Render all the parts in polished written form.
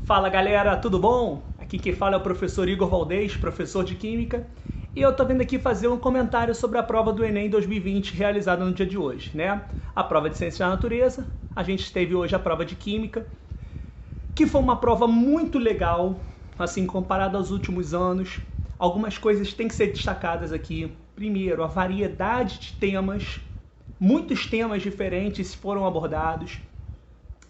Fala galera, tudo bom? Aqui quem fala é o professor Igor Valdez, professor de Química, e eu tô vindo aqui fazer um comentário sobre a prova do Enem 2020 realizada no dia de hoje, né? A prova de Ciência da Natureza, a gente teve hoje a prova de Química, que foi uma prova muito legal, assim, comparada aos últimos anos. Algumas coisas têm que ser destacadas aqui. Primeiro, a variedade de temas, muitos temas diferentes foram abordados,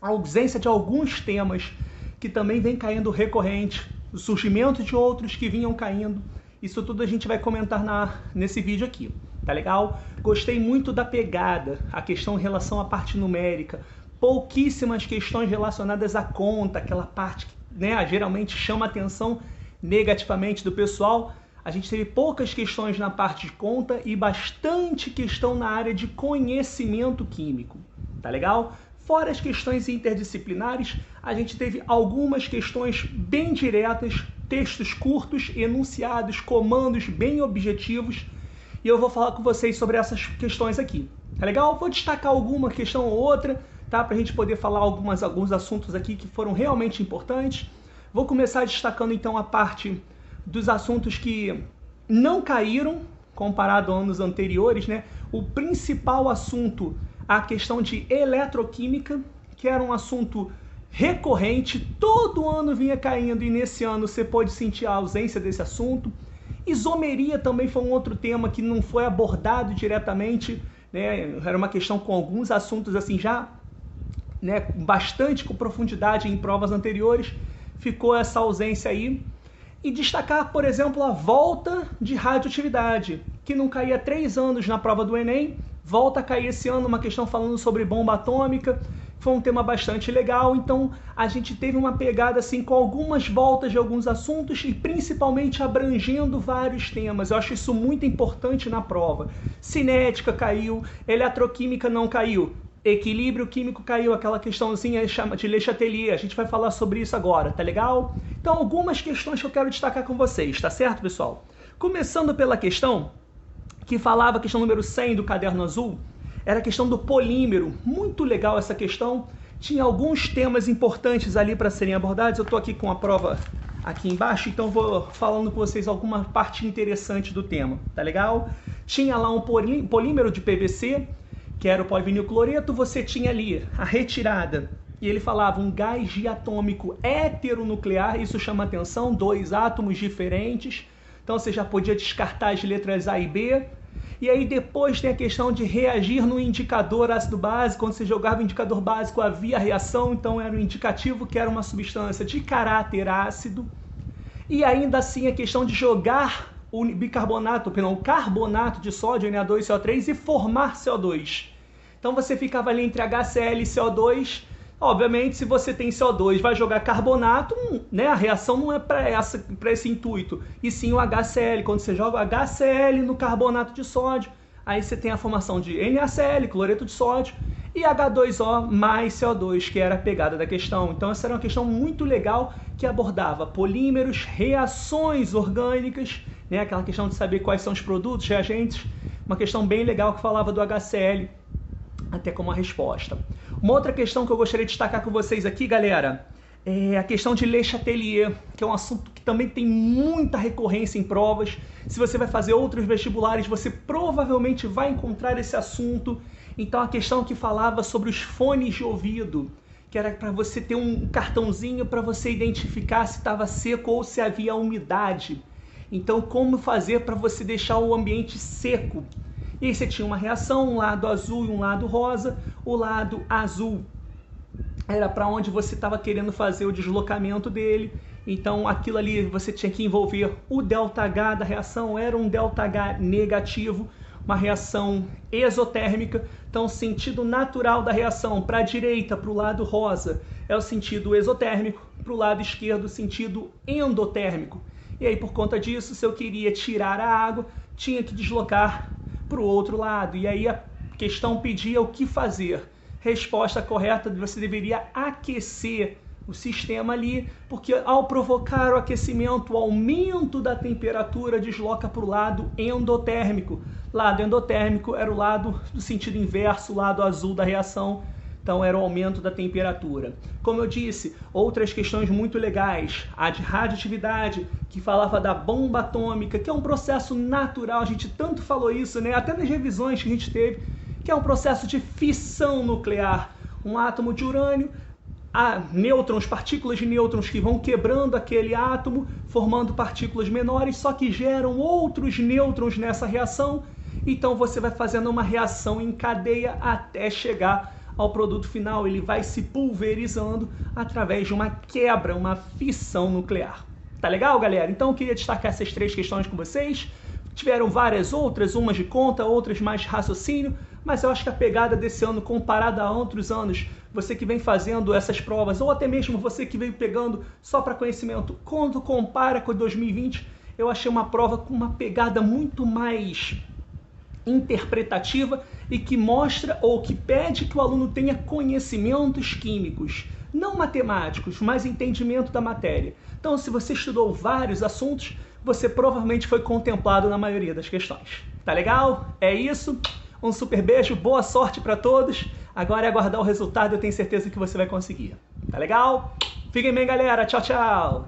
a ausência de alguns temas que também vem caindo recorrente, o surgimento de outros que vinham caindo. Isso tudo a gente vai comentar nesse vídeo aqui, tá legal? Gostei muito da pegada, a questão em relação à parte numérica, pouquíssimas questões relacionadas à conta, aquela parte que, né, geralmente chama a atenção negativamente do pessoal. A gente teve poucas questões na parte de conta e bastante questão na área de conhecimento químico, tá legal? Fora as questões interdisciplinares, a gente teve algumas questões bem diretas, textos curtos, enunciados, comandos bem objetivos, e eu vou falar com vocês sobre essas questões aqui, tá legal? Vou destacar alguma questão ou outra, tá? Para a gente poder falar alguns assuntos aqui que foram realmente importantes. Vou começar destacando então a parte dos assuntos que não caíram, comparado a anos anteriores, né? O principal assunto, a questão de eletroquímica, que era um assunto recorrente, todo ano vinha caindo e nesse ano você pode sentir a ausência desse assunto. Isomeria também foi um outro tema que não foi abordado diretamente, né? Era uma questão com alguns assuntos assim já, né, bastante com profundidade em provas anteriores, ficou essa ausência aí. E destacar, por exemplo, a volta de radioatividade, que não caía há 3 anos na prova do Enem, volta a cair esse ano, uma questão falando sobre bomba atômica, foi um tema bastante legal. Então a gente teve uma pegada assim com algumas voltas de alguns assuntos e principalmente abrangendo vários temas. Eu acho isso muito importante na prova. Cinética caiu, eletroquímica não caiu, equilíbrio químico caiu, aquela questãozinha de Le Chatelier, a gente vai falar sobre isso agora, tá legal? Então algumas questões que eu quero destacar com vocês, tá certo, pessoal? Começando pela questão que falava, a questão número 100 do caderno azul, era a questão do polímero. Muito legal essa questão, tinha alguns temas importantes ali para serem abordados. Eu estou aqui com a prova aqui embaixo, então vou falando com vocês alguma parte interessante do tema, tá legal? Tinha lá um polímero de PVC, que era o polivinilcloreto. Você tinha ali a retirada, e ele falava um gás diatômico heteronuclear, isso chama atenção, 2 átomos diferentes, então você já podia descartar as letras A e B. E aí depois tem a questão de reagir no indicador ácido-base. Quando você jogava o indicador básico havia reação, então era um indicativo que era uma substância de caráter ácido. E ainda assim a questão de jogar o bicarbonato, o carbonato de sódio, Na2CO3, e formar CO2. Então você ficava ali entre HCl e CO2. Obviamente, se você tem CO2, vai jogar carbonato, né? A reação não é para esse intuito, e sim o HCl. Quando você joga o HCl no carbonato de sódio, aí você tem a formação de NaCl, cloreto de sódio, e H2O mais CO2, que era a pegada da questão. Então essa era uma questão muito legal que abordava polímeros, reações orgânicas, né? Aquela questão de saber quais são os produtos, reagentes, uma questão bem legal que falava do HCl até como a resposta. Uma outra questão que eu gostaria de destacar com vocês aqui, galera, é a questão de Le Chatelier, que é um assunto que também tem muita recorrência em provas. Se você vai fazer outros vestibulares, você provavelmente vai encontrar esse assunto. Então a questão que falava sobre os fones de ouvido, que era para você ter um cartãozinho para você identificar se estava seco ou se havia umidade. Então como fazer para você deixar o ambiente seco? E aí você tinha uma reação, um lado azul e um lado rosa. O lado azul era para onde você estava querendo fazer o deslocamento dele. Então aquilo ali você tinha que envolver o ΔH da reação, era um ΔH negativo, uma reação exotérmica. Então o sentido natural da reação para a direita, para o lado rosa, é o sentido exotérmico, para o lado esquerdo o sentido endotérmico. E aí por conta disso, se eu queria tirar a água, tinha que deslocar para o outro lado. E aí a questão pedia o que fazer. Resposta correta, você deveria aquecer o sistema ali, porque ao provocar o aquecimento, o aumento da temperatura desloca para o lado endotérmico. Lado endotérmico era o lado do sentido inverso, o lado azul da reação. Então era o aumento da temperatura. Como eu disse, outras questões muito legais, a de radioatividade, que falava da bomba atômica, que é um processo natural, a gente tanto falou isso, né? Até nas revisões que a gente teve, que é um processo de fissão nuclear. Um átomo de urânio, há nêutrons, partículas de nêutrons que vão quebrando aquele átomo, formando partículas menores, só que geram outros nêutrons nessa reação. Então você vai fazendo uma reação em cadeia até chegar ao produto final. Ele vai se pulverizando através de uma quebra, uma fissão nuclear. Tá legal, galera? Então eu queria destacar essas 3 questões com vocês. Tiveram várias outras, umas de conta, outras mais de raciocínio, mas eu acho que a pegada desse ano, comparada a outros anos, você que vem fazendo essas provas, ou até mesmo você que veio pegando só para conhecimento, quando compara com 2020, eu achei uma prova com uma pegada muito mais interpretativa e que mostra ou que pede que o aluno tenha conhecimentos químicos, não matemáticos, mas entendimento da matéria. Então, se você estudou vários assuntos, você provavelmente foi contemplado na maioria das questões. Tá legal? É isso. Um super beijo, boa sorte para todos. Agora é aguardar o resultado, eu tenho certeza que você vai conseguir. Tá legal? Fiquem bem, galera. Tchau, tchau!